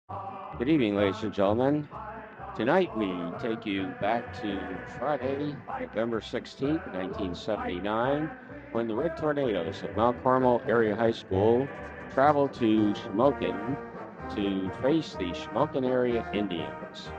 Good evening, ladies and gentlemen. Tonight we take you back to Friday, November 16th, 1979, when the Red Tornadoes of Mount Carmel Area High School traveled to Shamokin to face the Shamokin area Indians.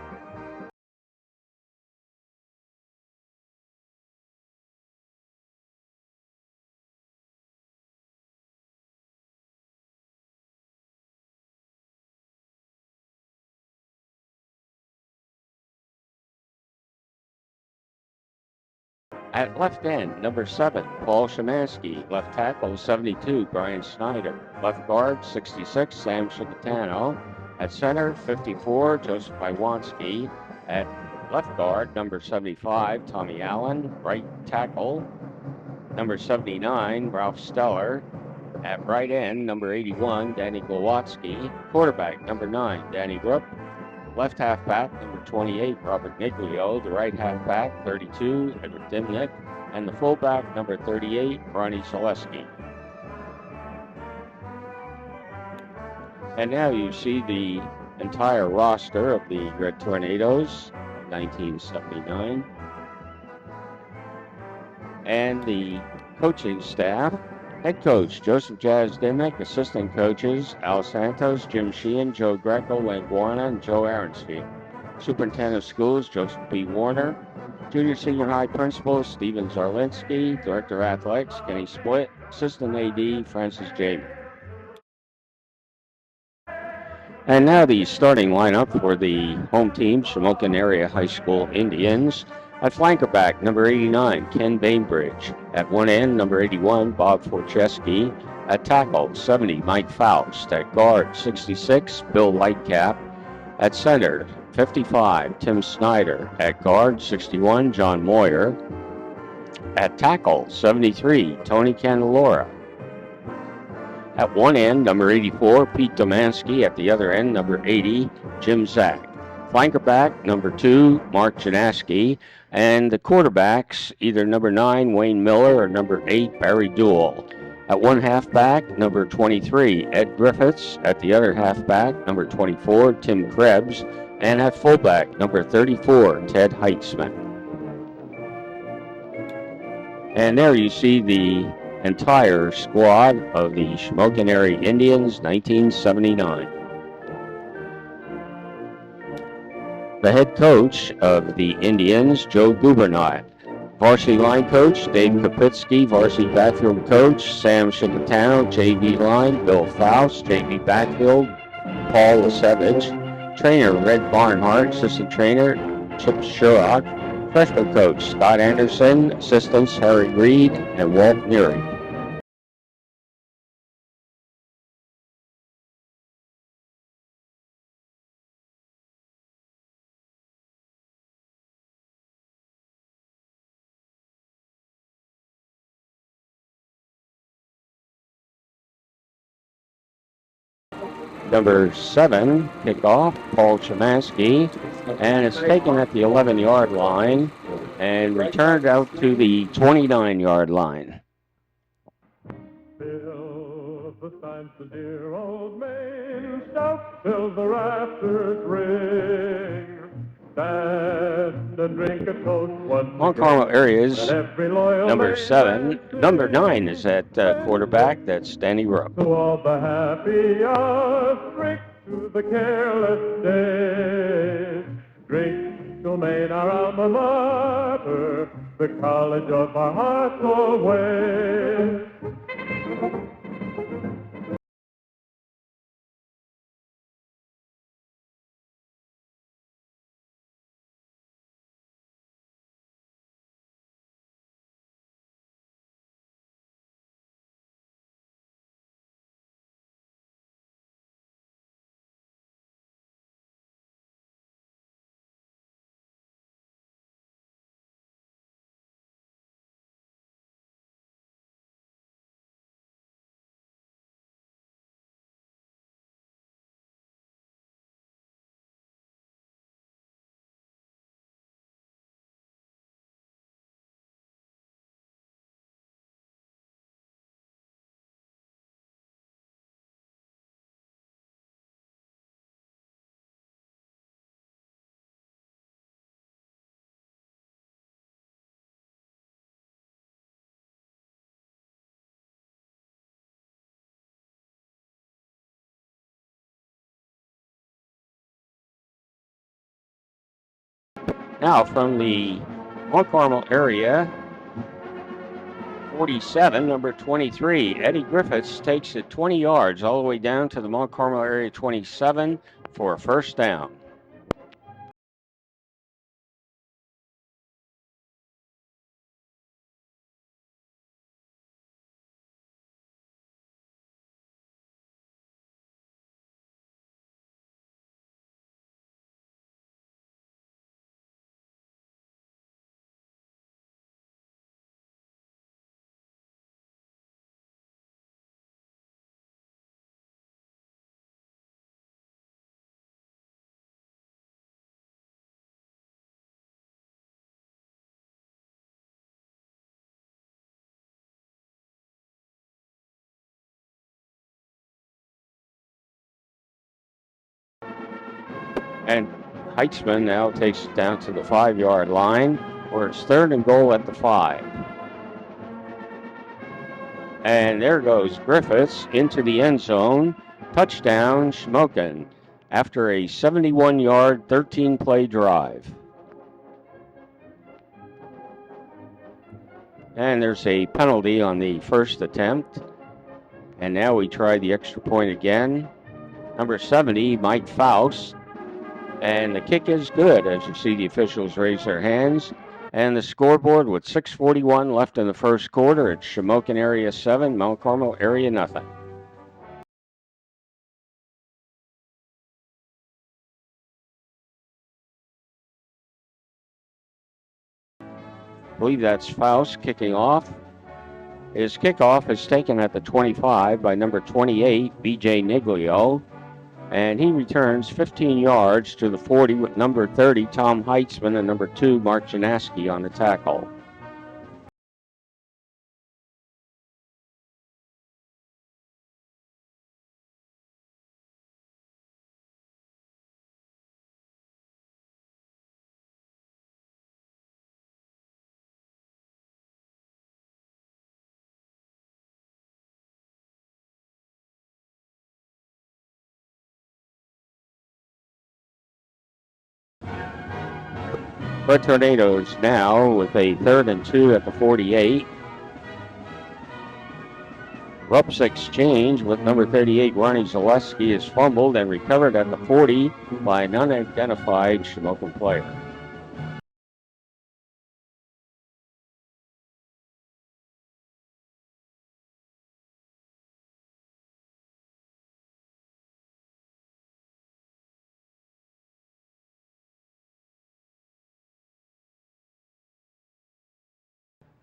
At left end, number 7, Paul Shemansky. Left tackle, 72, Brian Snyder. Left guard, 66, Sam Chicatano. At center, 54, Joseph Iwanski. At left guard, number 75, Tommy Allen. Right tackle, number 79, Ralph Steller. At right end, number 81, Danny Glowatsky. Quarterback, number 9, Danny Rupp. Left halfback, number 28, Robert Niglio. The right halfback, 32, Edward Dimnick. And the fullback, number 38, Ronnie Zaleski. And now you see the entire roster of the Red Tornadoes, 1979. And the coaching staff. Head coach, Joseph Jazz Dimmick. Assistant coaches, Al Santos, Jim Sheehan, Joe Greco, Wayne Guarna, and Joe Aronstein. Superintendent of Schools, Joseph B. Warner. Junior Senior High Principal, Steven Zarlinski. Director of Athletics, Kenny Split. Assistant AD, Francis Jamin. And now the starting lineup for the home team, Shamokin Area High School Indians. At flanker back, number 89, Ken Bainbridge. At one end, number 81, Bob Forcheski. At tackle, 70, Mike Faust. At guard, 66, Bill Lightcap. At center, 55, Tim Snyder. At guard, 61, John Moyer. At tackle, 73, Tony Candelora. At one end, number 84, Pete Domansky. At the other end, number 80, Jim Zack. Flanker back, number 2, Mark Janaski. And the quarterbacks, either number 9, Wayne Miller, or number 8, Barry Duell. At one halfback, number 23, Ed Griffiths. At the other halfback, number 24, Tim Krebs. And at fullback, number 34, Ted Heitzman. And there you see the entire squad of the Shamokin Area Indians, 1979. The head coach of the Indians, Joe Gubernat. Varsity line coach, Dave Kapitsky. Varsity backfield coach, Sam Chicatano. JV line, Bill Faust. JV backfield, Paul Lasevich. Trainer, Red Barnhart. Assistant trainer, Chip Sherrock. Freshman coach, Scott Anderson. Assistants, Harry Reed and Walt Neary. Number 7, kickoff, Paul Chemansky, and it's taken at the 11-yard line and returned out to the 29-yard line. Fill the signs the dear old main shout till the rafters ring. Stand and drink a toast once Mount Carmel areas, number man 7. Number 9 is at quarterback. That's Danny Rupp. To all the happy hours, drink to the careless days. Drink to Maine, our alma mater, the college of our hearts always. Now from the Mount Carmel area, 47, number 23, Eddie Griffiths takes it 20 yards all the way down to the Mount Carmel area 27 for a first down. And Heitzman now takes it down to the 5-yard line, where it's 3rd and goal at the 5. And there goes Griffiths into the end zone. Touchdown, Shamokin, after a 71-yard, 13-play drive. And there's a penalty on the first attempt. And now we try the extra point again. Number 70, Mike Faust. And the kick is good, as you see the officials raise their hands. And the scoreboard with 6:41 left in the first quarter. It's Shamokin area 7, Mount Carmel area nothing. I believe that's Faust kicking off. His kickoff is taken at the 25 by number 28, B.J. Niglio. And he returns 15 yards to the 40 with number 30, Tom Heitzman, and number 2, Mark Janaski on the tackle. Red Tornadoes now with a 3rd and 2 at the 48. Rupp's exchange with number 38, Ronnie Zaleski, is fumbled and recovered at the 40 by an unidentified Shamokin player.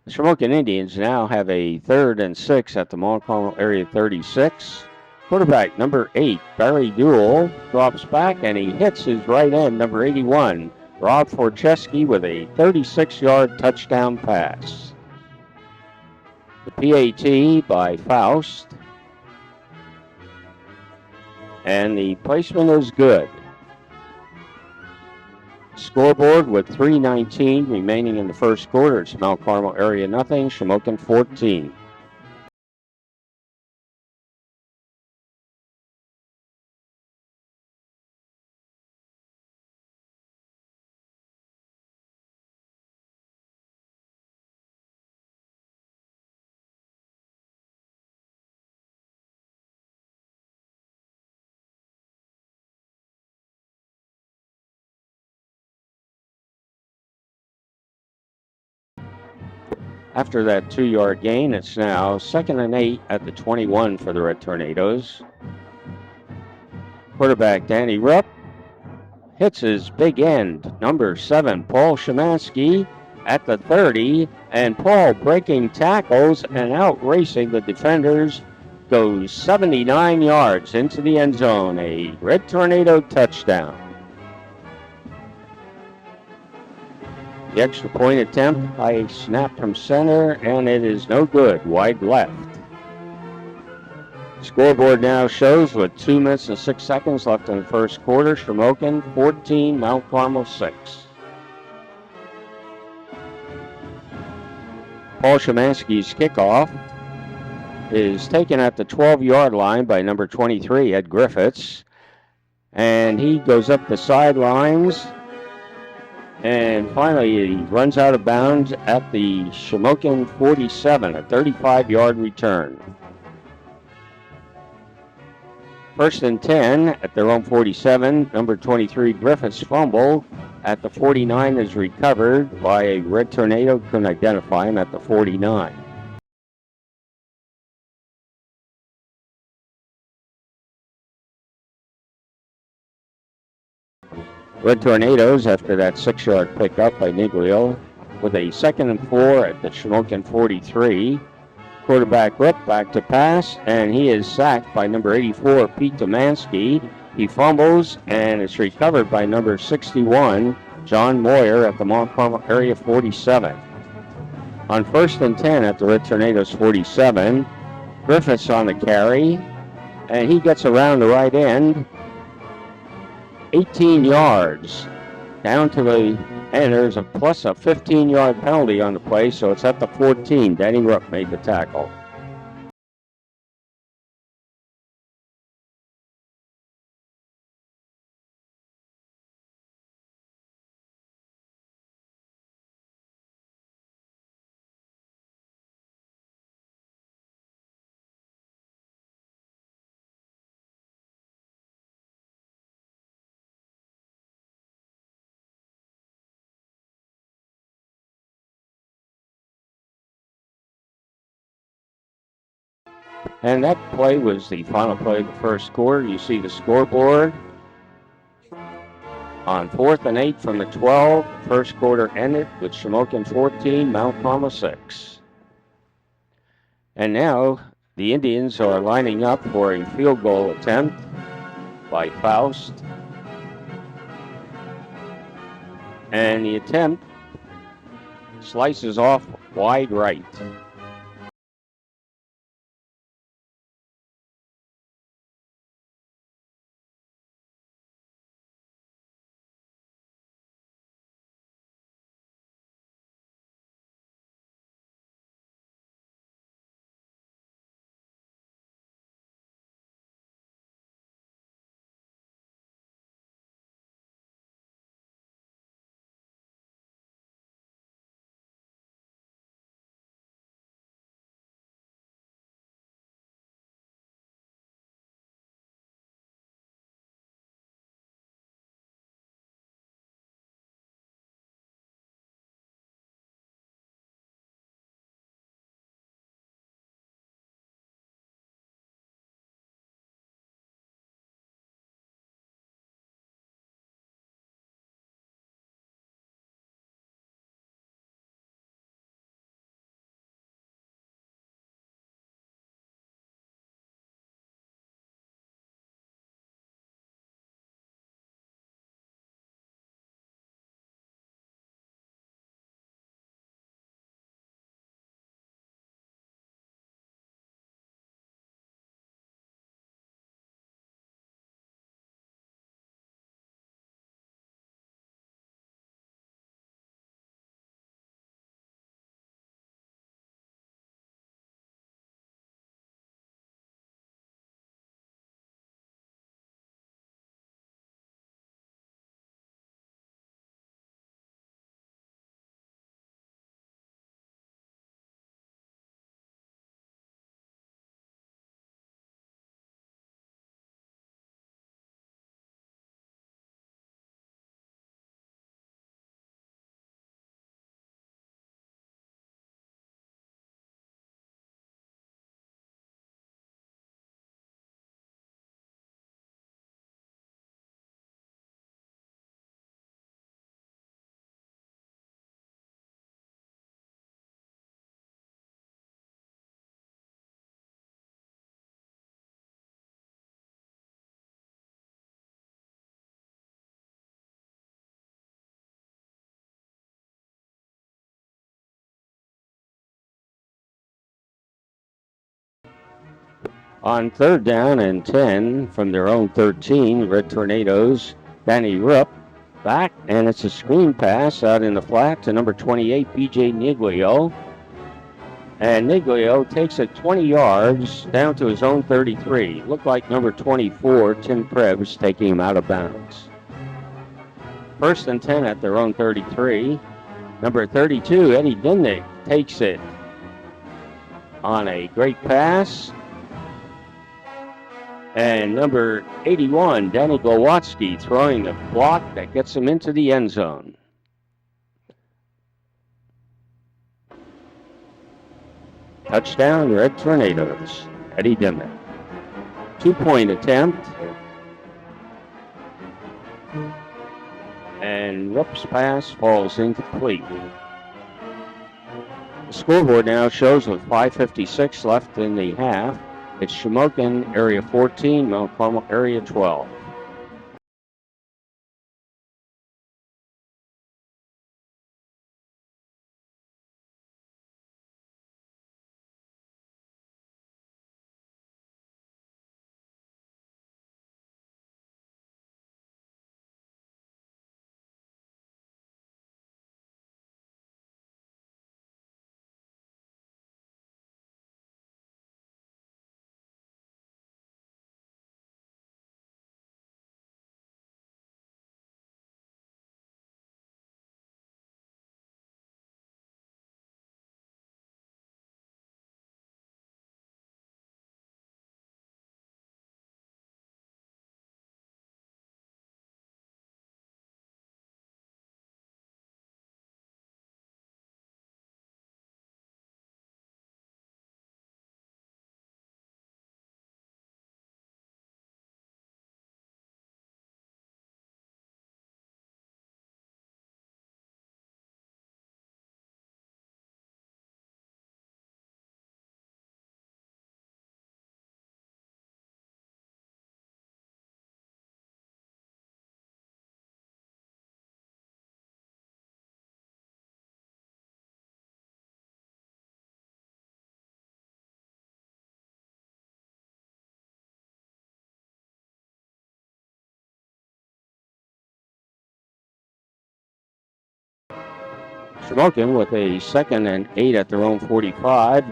The Shamokin Indians now have a 3rd and 6 at the Mount Carmel area 36. Quarterback number 8, Barry Duell, drops back and he hits his right end, number 81, Rob Forcheski, with a 36-yard touchdown pass. The PAT by Faust. And the placement is good. Scoreboard with 3:19 remaining in the first quarter. It's Mount Carmel area nothing, Shamokin 14. After that 2-yard gain, it's now 2nd and 8 at the 21 for the Red Tornadoes. Quarterback Danny Rupp hits his big end, number 7, Paul Szymanski, at the 30, and Paul, breaking tackles and out racing the defenders, goes 79 yards into the end zone, a Red Tornado touchdown. The extra point attempt, I snapped from center, and it is no good, wide left. Scoreboard now shows with 2 minutes and 6 seconds left in the first quarter, Shamokin 14, Mount Carmel 6. Paul Szymanski's kickoff is taken at the 12-yard line by number 23, Ed Griffiths, and he goes up the sidelines And finally, he runs out of bounds at the Shamokin 47, a 35-yard return. First and 10 at their own 47. Number 23, Griffith's fumble at the 49 is recovered by a Red Tornado. Couldn't identify him at the 49. Red Tornadoes, after that 6-yard pickup by Niglio, with a 2nd and 4 at the Shamokin 43. Quarterback Rook back to pass, and he is sacked by number 84, Pete Domansky. He fumbles, and it's recovered by number 61, John Moyer at the Mont Carmel area 47. On 1st and 10 at the Red Tornadoes 47, Griffiths on the carry, and he gets around the right end, 18 yards down to the, and there's a plus a 15-yard penalty on the play, so it's at the 14. Danny Rook made the tackle. And that play was the final play of the first quarter. You see the scoreboard. On 4th and 8 from the 12, the first quarter ended with Shamokin 14, Mount Carmel 6. And now the Indians are lining up for a field goal attempt by Faust. And the attempt slices off wide right. On 3rd down and 10 from their own 13, Red Tornadoes, Danny Rupp back, and it's a screen pass out in the flat to number 28, BJ Niglio. And Niglio takes it 20 yards down to his own 33. Looked like number 24, Tim Krebs, taking him out of bounds. First and 10 at their own 33. Number 32, Eddie Dimnick, takes it on a great pass. And number 81, Danny Glowatsky, throwing the block that gets him into the end zone. Touchdown, Red Tornadoes. Eddie Dimmick. 2-point attempt. And whoops, pass falls incomplete. The scoreboard now shows with 5:56 left in the half. It's Shamokin, area 14, Mount Carmel, area 12. Shamokin with a 2nd and 8 at their own 45.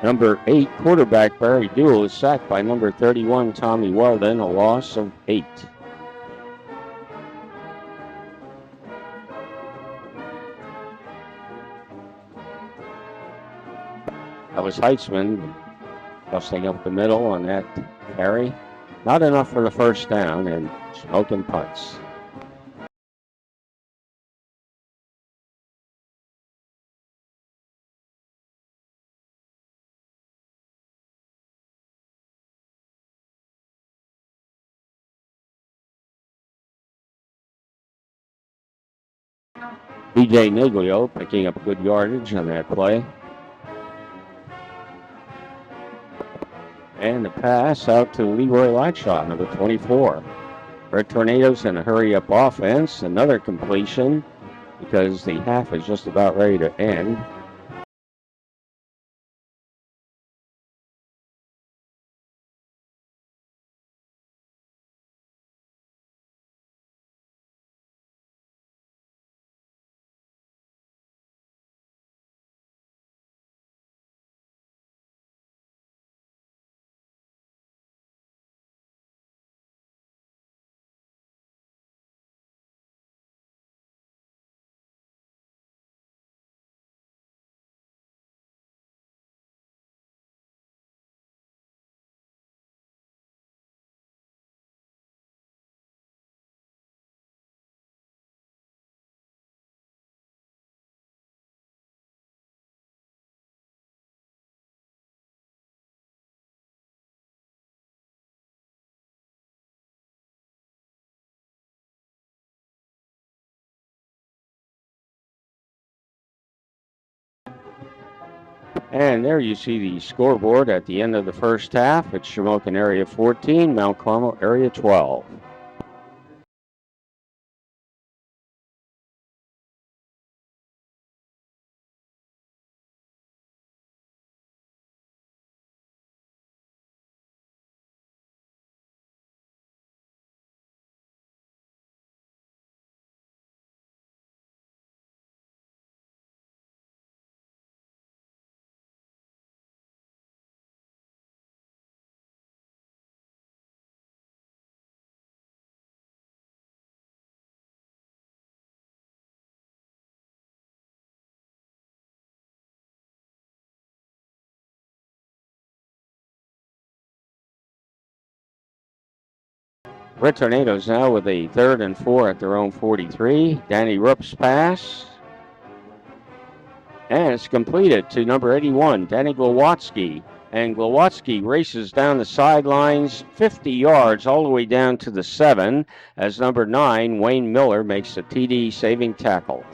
Number 8 quarterback Barry Duell is sacked by number 31 Tommy Weldon, a loss of 8. That was Heitzman busting up the middle on that carry. Not enough for the first down, and Shamokin punts. BJ Niglio picking up good yardage on that play. And the pass out to Leroy Lightshot, number 24. Red Tornadoes in a hurry-up offense. Another completion because the half is just about ready to end. And there you see the scoreboard at the end of the first half. It's Shamokin area 14, Mount Carmel area 12. Red Tornadoes now with a 3rd and 4 at their own 43. Danny Rupp's pass. And it's completed to number 81, Danny Glowatsky. And Glowatsky races down the sidelines 50 yards all the way down to the 7 as number 9, Wayne Miller, makes a TD saving tackle.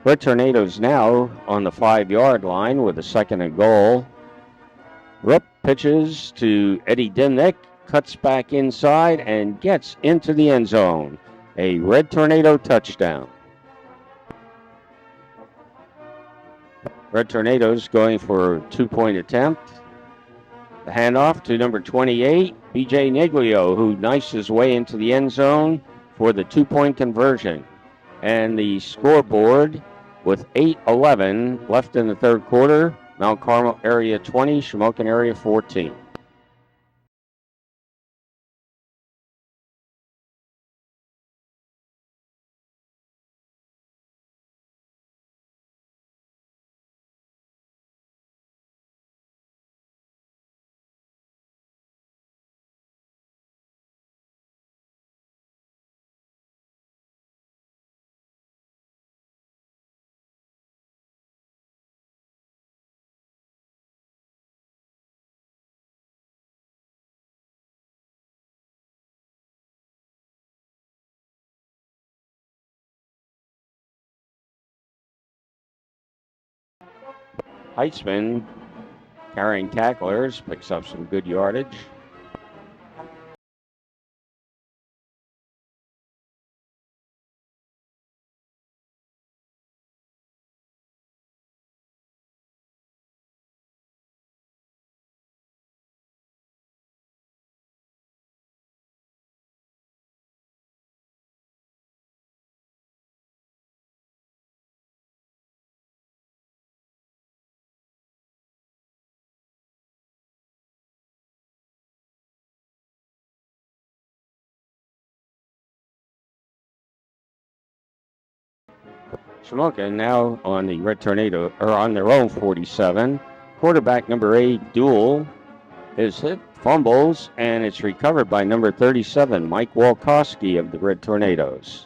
Red Tornadoes now on the 5-yard line with a 2nd and goal. Rupp pitches to Eddie Dimnick, cuts back inside and gets into the end zone. A Red Tornado touchdown. Red Tornadoes going for a 2-point attempt. The handoff to number 28, B.J. Niglio, who knifes his way into the end zone for the 2-point conversion. And the scoreboard with 8:11 left in the 3rd quarter, Mount Carmel area 20, Shamokin area 14. Heitzman, carrying tacklers, picks up some good yardage. Shamokin now on the Red Tornado, or on their own 47. Quarterback number 8, Duel, is hit, fumbles, and it's recovered by number 37, Mike Walkowski of the Red Tornadoes.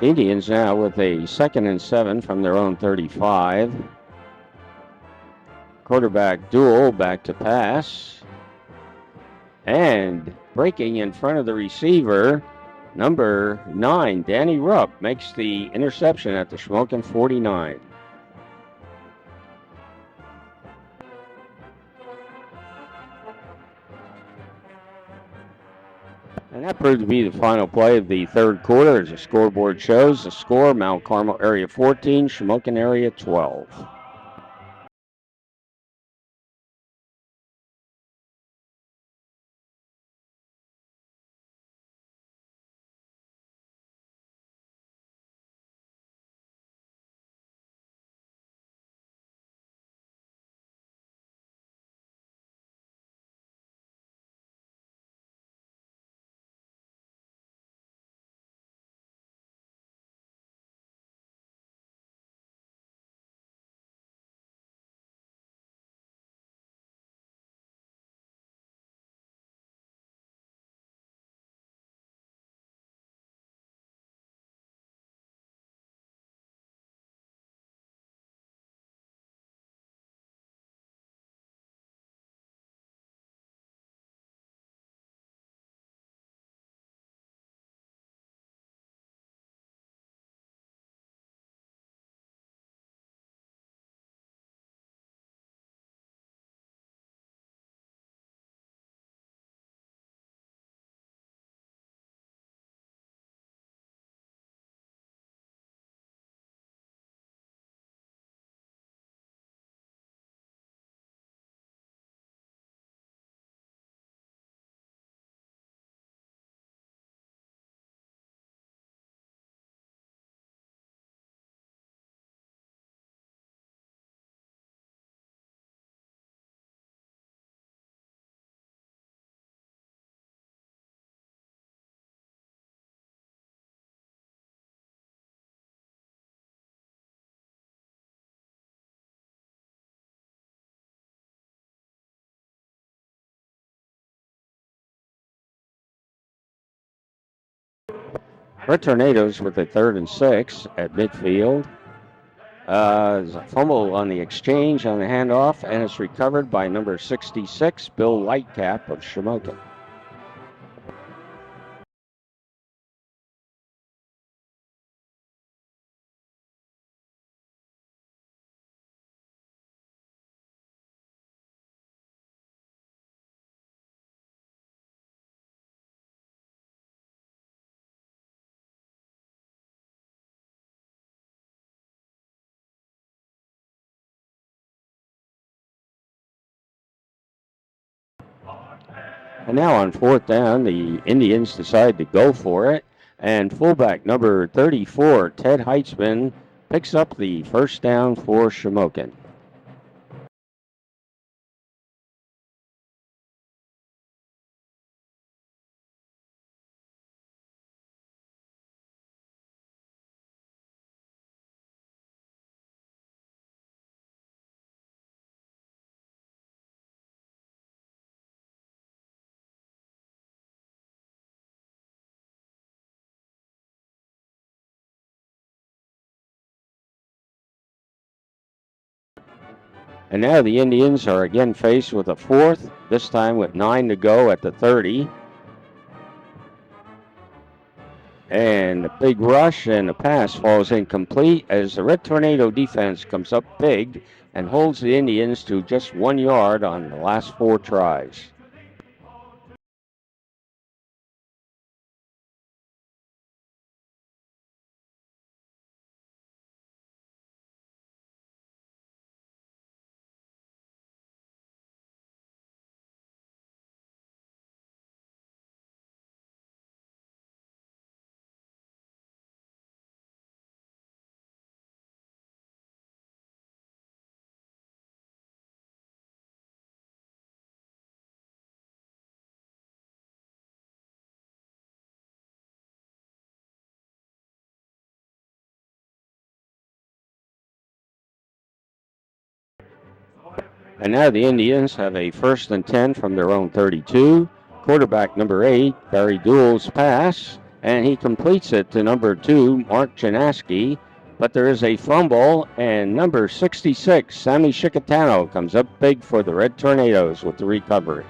Indians now with a 2nd and 7 from their own 35. Quarterback Duel back to pass. And breaking in front of the receiver, number 9, Danny Rupp, makes the interception at the Shamokin 49. And that proved to be the final play of the third quarter. As the scoreboard shows, the score, Mount Carmel area 14, Shamokin area 12. Red Tornadoes with a 3rd and 6 at midfield. There's a fumble on the exchange on the handoff, and it's recovered by number 66, Bill Lightcap of Shamokin. And now on 4th down, the Indians decide to go for it. And fullback number 34, Ted Heitzman, picks up the first down for Shamokin. And now the Indians are again faced with a 4th, this time with 9 to go at the 30. And a big rush, and the pass falls incomplete as the Red Tornado defense comes up big and holds the Indians to just 1 yard on the last 4 tries. And now the Indians have a 1st and 10 from their own 32. Quarterback number 8, Barry Doole's pass, and he completes it to number 2, Mark Janaski. But there is a fumble, and number 66, Sammy Chicatano, comes up big for the Red Tornadoes with the recovery.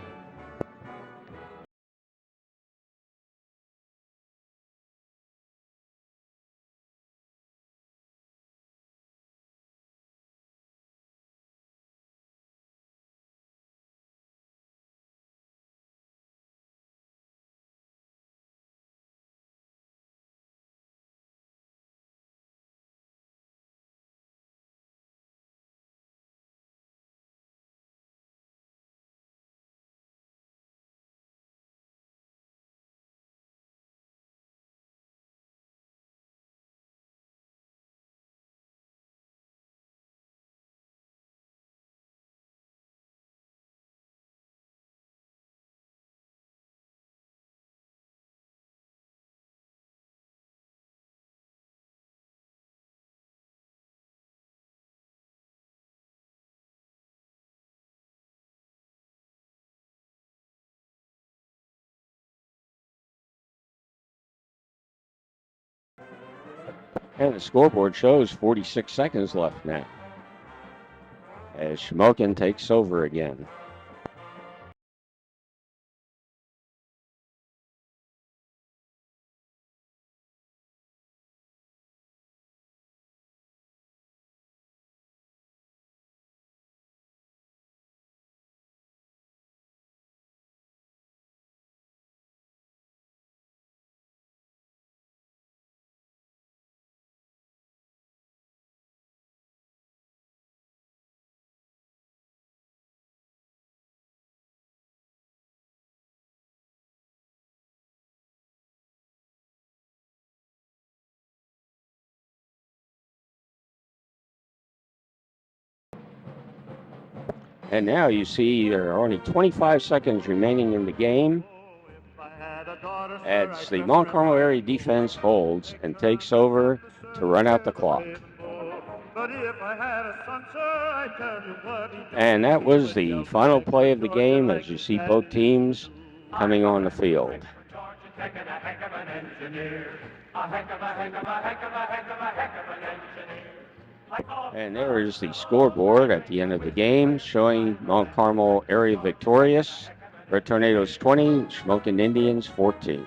And the scoreboard shows 46 seconds left now as Shamokin takes over again. And now you see there are only 25 seconds remaining in the game as the Mount Carmel area defense holds and takes over to run out the clock. And that was the final play of the game as you see both teams coming on the field. And there is the scoreboard at the end of the game showing Mount Carmel area victorious. Red Tornadoes 20, Shamokin Indians 14.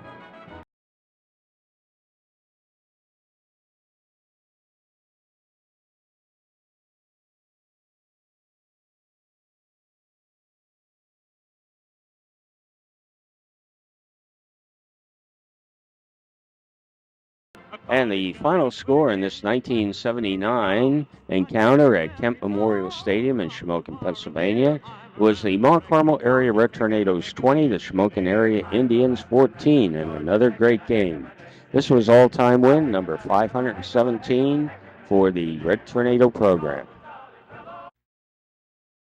And the final score in this 1979 encounter at Kemp Memorial Stadium in Shamokin, Pennsylvania, was the Mount Carmel area Red Tornadoes 20, the Shamokin area Indians 14, and another great game. This was all-time win number 517 for the Red Tornado program.